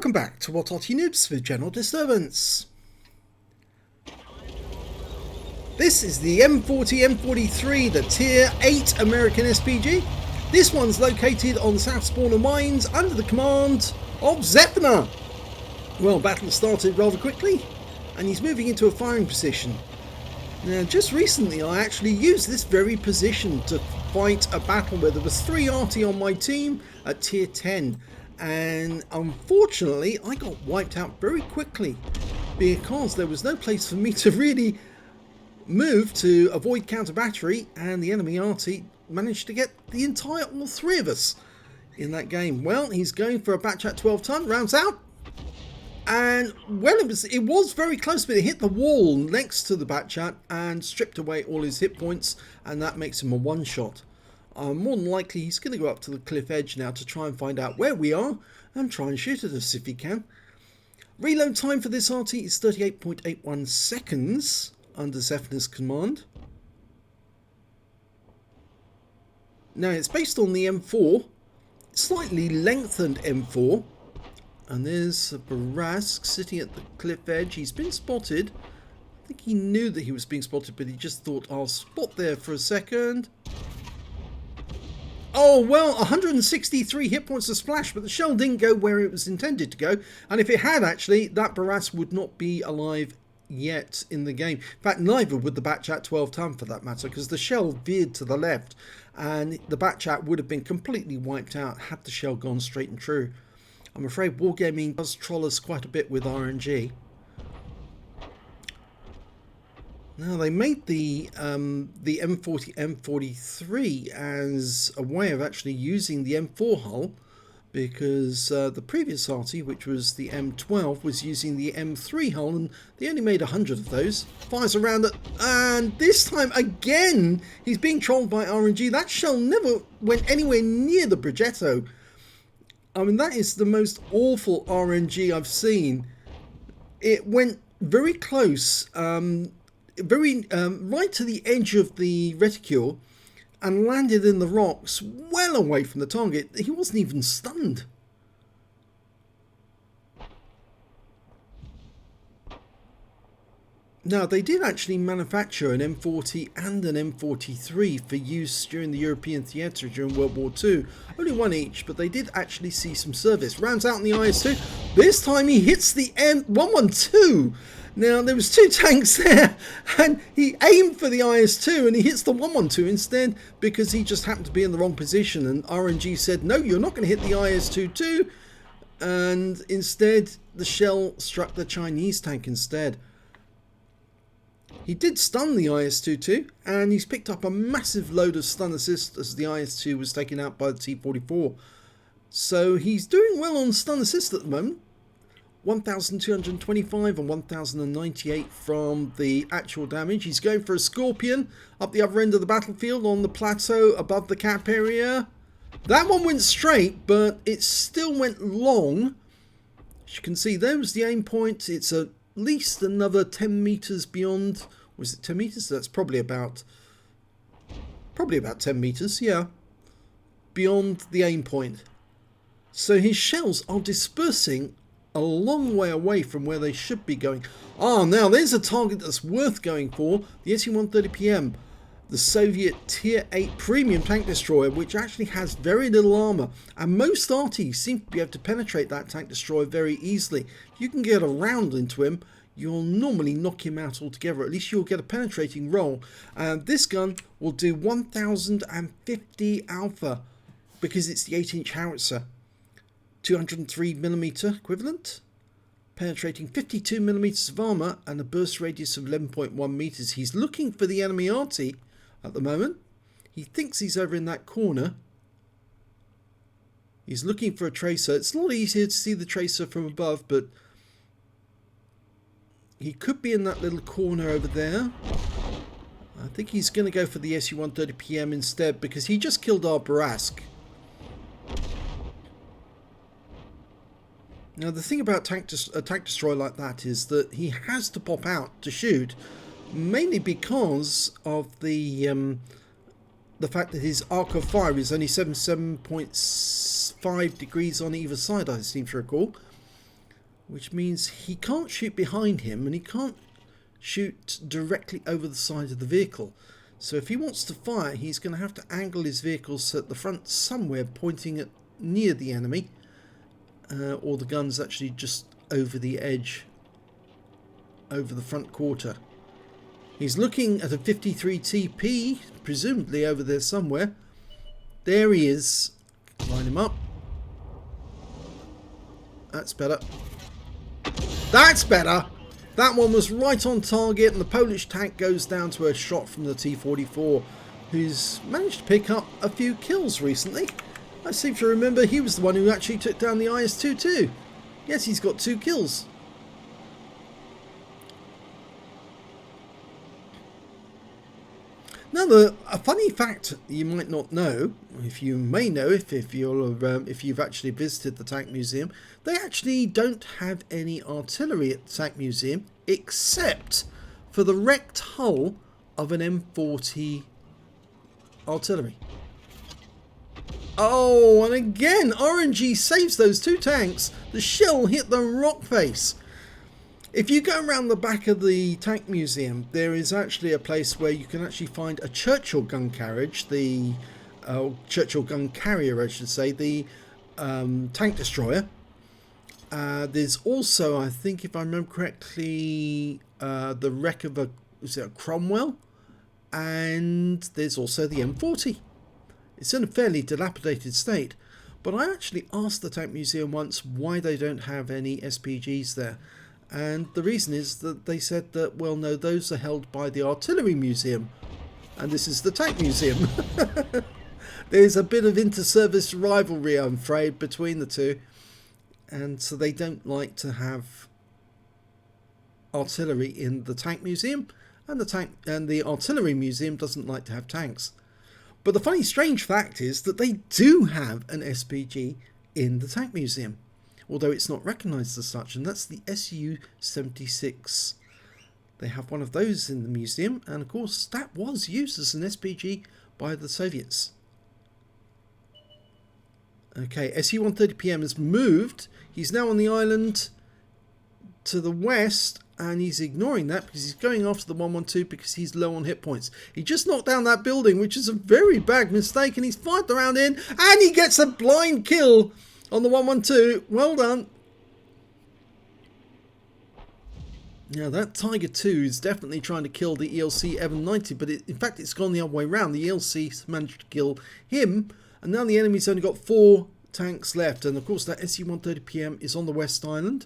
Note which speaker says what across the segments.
Speaker 1: Welcome back to What Arty Noobs for General Disturbance. This is the M40 M43, the Tier 8 American SPG. This one's located on the South Spawner Mines under the command of Zefnar. Well, battle started rather quickly and he's moving into a firing position. Now, just recently I actually used this very position to fight a battle where there was 3 Arty on my team at Tier 10. And unfortunately I got wiped out very quickly because there was no place for me to really move to avoid counter battery, and the enemy Arty managed to get the entire all 3 of us in that game. Well, he's going for a batch at 12 ton, rounds out, and well, it was very close, but it hit the wall next to the Batchat and stripped away all his hit points, and that makes him a one shot. More than likely he's going to go up to the cliff edge now to try and find out where we are and try and shoot at us if he can. Reload time for this Arty is 38.81 seconds under Zefnar's command. Now it's based on the M4, slightly lengthened M4, and there's a Barask sitting at the cliff edge. He's been spotted. I think he knew that he was being spotted, but he just thought, I'll spot there for a second. Oh, well, 163 hit points to splash, but the shell didn't go where it was intended to go. And if it had, actually, that Barask would not be alive yet in the game. In fact, neither would the Batchat 12 ton for that matter, because the shell veered to the left and the Batchat would have been completely wiped out had the shell gone straight and true. I'm afraid Wargaming does troll us quite a bit with RNG. Now, they made the M40 M43 as a way of actually using the M4 hull, because the previous Arty, which was the M12, was using the M3 hull, and they only made 100 of those. Fires around it, and this time again he's being trolled by RNG. That shell never went anywhere near the Progetto. I mean, that is the most awful RNG I've seen. It went very close, right to the edge of the reticule, and landed in the rocks well away from the target. He wasn't even stunned. Now, they did actually manufacture an M40 and an M43 for use during the European theatre during World War II. Only one each, but they did actually see some service. Rounds out in the IS-2. This time he hits the M112. Now, there was 2 tanks there, and he aimed for the IS-2 and he hits the 112 instead because he just happened to be in the wrong position, and RNG said, no, you're not going to hit the IS-2 too, and instead the shell struck the Chinese tank instead. He did stun the IS-2 too, and he's picked up a massive load of stun assist as the IS-2 was taken out by the T-44. So he's doing well on stun assist at the moment. 1,225 and 1,098 from the actual damage. He's going for a Scorpion up the other end of the battlefield on the plateau above the cap area. That one went straight, but it still went long. As you can see, there was the aim point. It's at least another 10 meters beyond. Was it 10 meters? That's probably about 10 meters, yeah, beyond the aim point. So his shells are dispersing a long way away from where they should be going. Ah, now there's a target that's worth going for. The SU-130PM, the Soviet Tier 8 premium tank destroyer, which actually has very little armor, and most Arties seem to be able to penetrate that tank destroyer very easily. If you can get a round into him, you'll normally knock him out altogether. At least you'll get a penetrating roll. And this gun will do 1050 alpha because it's the 8-inch howitzer. 203mm equivalent, penetrating 52mm of armor and a burst radius of 11.1 meters. He's looking for the enemy Arty at the moment. He thinks he's over in that corner. He's looking for a tracer. It's not easier to see the tracer from above, but he could be in that little corner over there. I think he's going to go for the SU-130PM instead because he just killed our Barask. Now, the thing about a tank destroyer like that is that he has to pop out to shoot, mainly because of the fact that his arc of fire is only 77.5 degrees on either side, I seem to recall. which means he can't shoot behind him and he can't shoot directly over the side of the vehicle. So if he wants to fire, he's going to have to angle his vehicles at the front somewhere, pointing at near the enemy, or the gun's actually just over the edge, over the front quarter. He's looking at a 53 TP, presumably over there somewhere. There he is. Line him up. That's better. That's better! That one was right on target, and the Polish tank goes down to a shot from the T-44, who's managed to pick up a few kills recently. I seem to remember he was the one who actually took down the IS-2 too. Yes, he's got 2 kills. Now, a funny fact you might not know, if you may know, if you've actually visited the Tank Museum, they actually don't have any artillery at the Tank Museum except for the wrecked hull of an M40 artillery. Oh, and again, RNG saves those 2 tanks. The shell hit the rock face. If you go around the back of the Tank Museum, there is actually a place where you can actually find a Churchill gun carriage, the Churchill gun carrier, I should say, the tank destroyer. There's also, I think, if I remember correctly, the wreck of a Cromwell, and there's also the M40. It's in a fairly dilapidated state, but I actually asked the Tank Museum once why they don't have any SPGs there. And the reason is that they said that, well, no, those are held by the Artillery Museum, and this is the Tank Museum. There's a bit of inter-service rivalry, I'm afraid, between the two, and so they don't like to have artillery in the Tank Museum, and the Artillery Museum doesn't like to have tanks. But the funny, strange fact is that they do have an SPG in the Tank Museum, although it's not recognised as such, and that's the Su-76. They have one of those in the museum, and of course that was used as an SPG by the Soviets. Okay, Su-130PM has moved. He's now on the island to the west, and he's ignoring that because he's going after the 112 because he's low on hit points. He just knocked down that building, which is a very bad mistake, and he's fired the round in, and he gets a blind kill on the 112. Well done. Now that Tiger 2 is definitely trying to kill the ELC M90, but in fact it's gone the other way around. The ELC managed to kill him, and now the enemy's only got 4 tanks left. And of course that Su-130PM is on the West Island,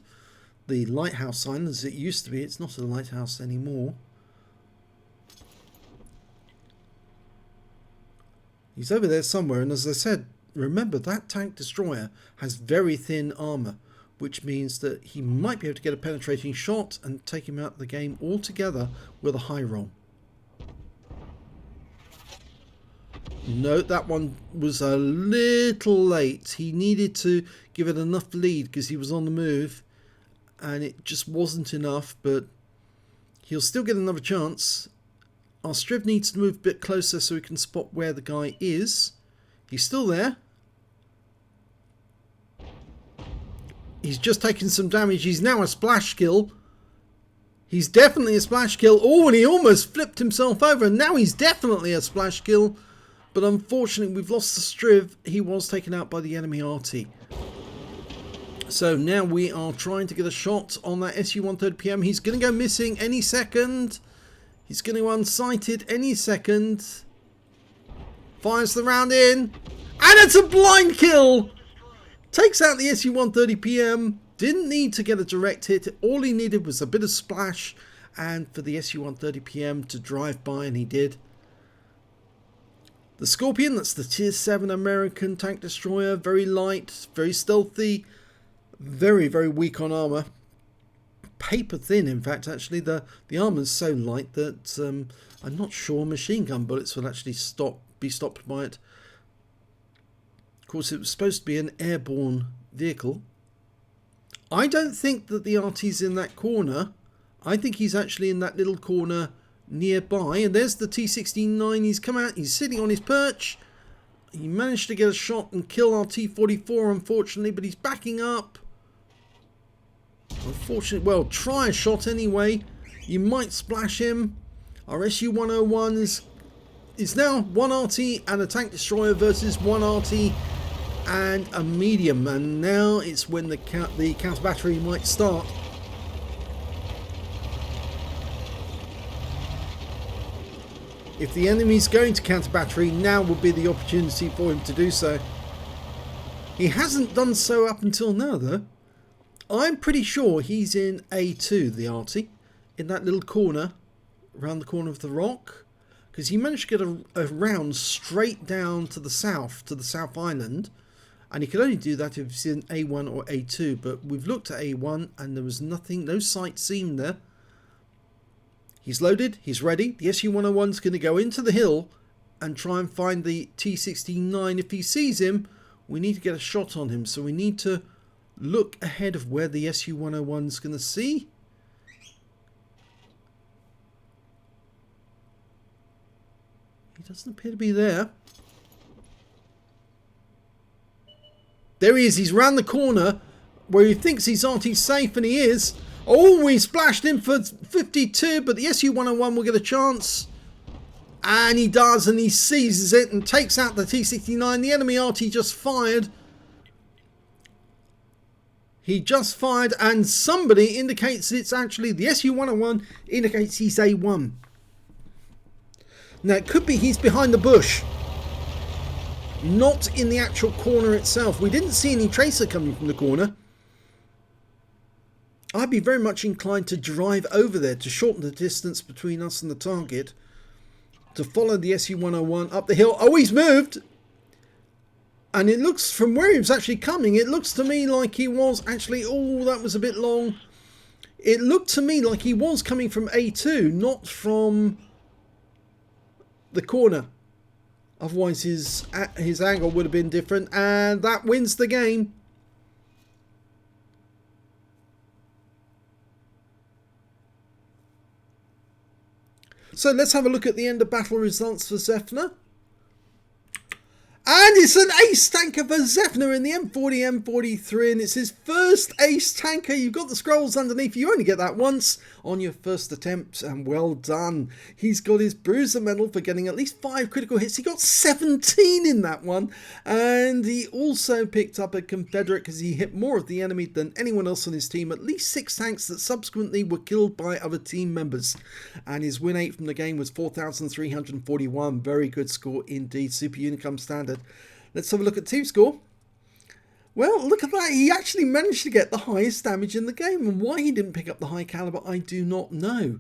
Speaker 1: the lighthouse island as it used to be. It's not a lighthouse anymore. He's over there somewhere, and as I said, remember that tank destroyer has very thin armour, which means that he might be able to get a penetrating shot and take him out of the game altogether with a high roll. No, that one was a little late. He needed to give it enough lead because he was on the move, and it just wasn't enough, but he'll still get another chance. Our Striv needs to move a bit closer so we can spot where the guy is. He's still there. He's just taken some damage. He's now a splash kill. He's definitely a splash kill. Oh, and he almost flipped himself over, and now he's definitely a splash kill. But unfortunately, we've lost the Striv. He was taken out by the enemy Arty. So now we are trying to get a shot on that Su-130PM. He's going to go missing any second. He's going to unsighted any second. Fires the round in. And it's a blind kill. Takes out the Su-130PM. Didn't need to get a direct hit. All he needed was a bit of splash and for the Su-130PM to drive by, and he did. The Scorpion, that's the Tier 7 American tank destroyer. Very light, very stealthy, very, very weak on armour. Paper thin, in fact, actually. The armour's so light that I'm not sure machine gun bullets will actually be stopped by it. Of course, it was supposed to be an airborne vehicle. I don't think that the Arty's in that corner. I think he's actually in that little corner nearby. And there's the T-69. He's come out. He's sitting on his perch. He managed to get a shot and kill our T-44, unfortunately, but he's backing up. Unfortunately, well, try a shot anyway. You might splash him. Our SU-101 is now one Arty and a tank destroyer versus one Arty and a medium. And now it's when the counter battery might start. If the enemy's going to counter battery, now would be the opportunity for him to do so. He hasn't done so up until now, though. I'm pretty sure he's in A2, the Arty, in that little corner, around the corner of the rock, because he managed to get a round straight down to the South Island, and he could only do that if he's in A1 or A2, but we've looked at A1 and there was nothing, no sight seen there. He's loaded, he's ready. The SU-101's going to go into the hill and try and find the T-69. If he sees him, we need to get a shot on him. So we need to look ahead of where the SU-101's going to see. He doesn't appear to be there. There he is. He's round the corner where he thinks he's Arty safe, and he is. Oh, he splashed him for 52, but the SU-101 will get a chance. And he does, and he seizes it and takes out the T-69. The enemy Arty just fired. He just fired, and somebody indicates it's actually the SU-101 indicates he's A1. Now, it could be he's behind the bush. Not in the actual corner itself. We didn't see any tracer coming from the corner. I'd be very much inclined to drive over there to shorten the distance between us and the target. To follow the SU-101 up the hill. Oh, he's moved! And it looks, from where he was actually coming, it looks to me like he was actually... Oh, that was a bit long. It looked to me like he was coming from A2, not from the corner. Otherwise, his angle would have been different. And that wins the game. So let's have a look at the end of battle results for Zefnar. And it's an ace tanker for Zefnar in the M40, M43, and it's his first ace tanker. You've got the scrolls underneath. You only get that once on your first attempt, and well done. He's got his bruiser medal for getting at least 5 critical hits. He got 17 in that one, and he also picked up a Confederate because he hit more of the enemy than anyone else on his team. At least 6 tanks that subsequently were killed by other team members. And his win 8 from the game was 4,341. Very good score indeed. Super Unicum standard. Let's have a look at team score. Well, look at that. He actually managed to get the highest damage in the game. And why he didn't pick up the high caliber, I do not know.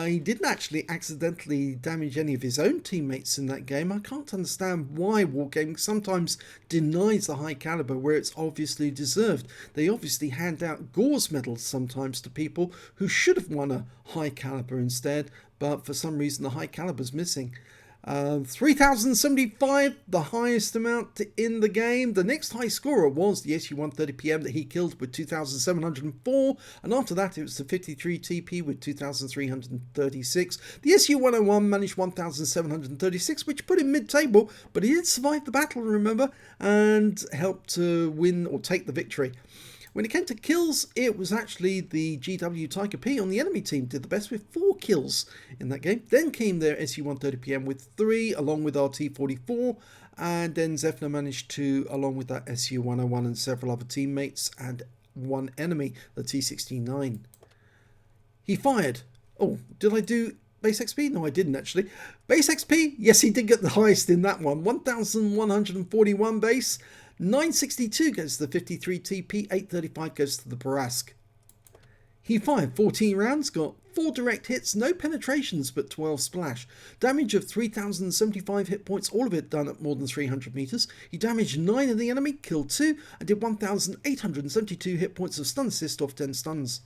Speaker 1: He didn't actually accidentally damage any of his own teammates in that game. I can't understand why Wargaming sometimes denies the high caliber where it's obviously deserved. They obviously hand out Gauze medals sometimes to people who should have won a high caliber instead. But for some reason, the high caliber's missing. 3,075, the highest amount in the game. The next high scorer was the SU-130PM that he killed with 2,704, and after that it was the 53 TP with 2,336. The SU-101 managed 1,736, which put him mid-table, but he did survive the battle, remember, and helped to win or take the victory. When it came to kills, it was actually the GW Tiger P on the enemy team did the best with 4 kills in that game. Then came their SU-130PM with 3, along with our T-44, and then Zefnar managed to, along with that SU-101 and several other teammates, and 1 enemy, the T-69. He fired. Oh, did I do base XP? No, I didn't actually. Base XP? Yes, he did get the highest in that one. 1,141 base. 962 goes to the 53 TP, 835 goes to the Barask. He fired 14 rounds, got 4 direct hits, no penetrations but 12 splash. Damage of 3,075 hit points, all of it done at more than 300 meters. He damaged 9 of the enemy, killed 2, and did 1,872 hit points of stun assist off 10 stuns.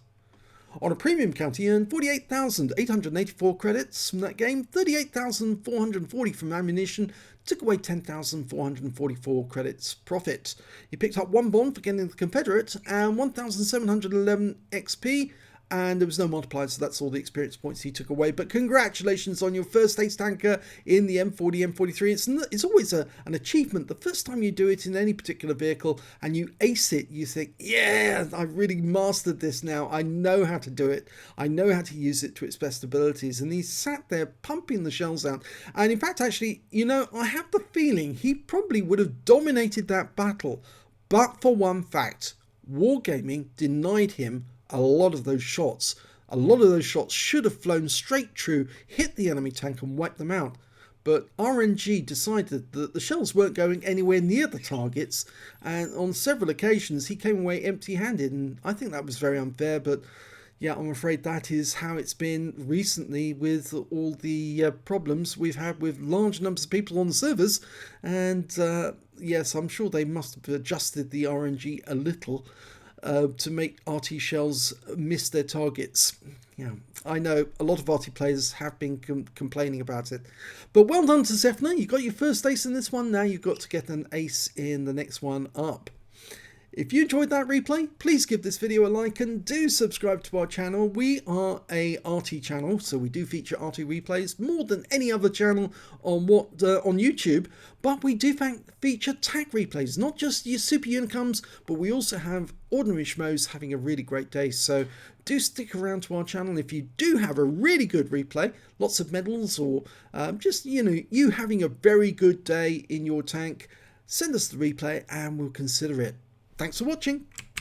Speaker 1: On a premium count, he earned 48,884 credits from that game, 38,440 from ammunition, took away 10,444 credits profit. He picked up 1 bond for getting the Confederate and 1,711 XP, and there was no multiplier, so that's all the experience points he took away. But congratulations on your first Ace Tanker in the M40, M43. It's always an achievement. The first time you do it in any particular vehicle and you ace it, you think, yeah, I've really mastered this now. I know how to do it. I know how to use it to its best abilities. And he sat there pumping the shells out. And in fact, actually, you know, I have the feeling he probably would have dominated that battle, but for one fact: Wargaming denied him a lot of those shots. A lot of those shots should have flown straight true, hit the enemy tank and wiped them out. But RNG decided that the shells weren't going anywhere near the targets, and on several occasions he came away empty-handed, and I think that was very unfair. But yeah, I'm afraid that is how it's been recently with all the problems we've had with large numbers of people on the servers. And yes, I'm sure they must have adjusted the RNG a little to make Arty shells miss their targets. Yeah, I know a lot of Arty players have been complaining about it. But well done to Zefnar. You got your first ace in this one. Now you've got to get an ace in the next one up. If you enjoyed that replay, please give this video a like and do subscribe to our channel. We are a Arty channel, so we do feature Arty replays more than any other channel on YouTube. But we do feature TAC replays, not just your super unicoms, but we also have ordinary schmoes having a really great day. So do stick around to our channel if you do have a really good replay, lots of medals, or just, you know, you having a very good day in your tank. Send us the replay and we'll consider it. Thanks for watching.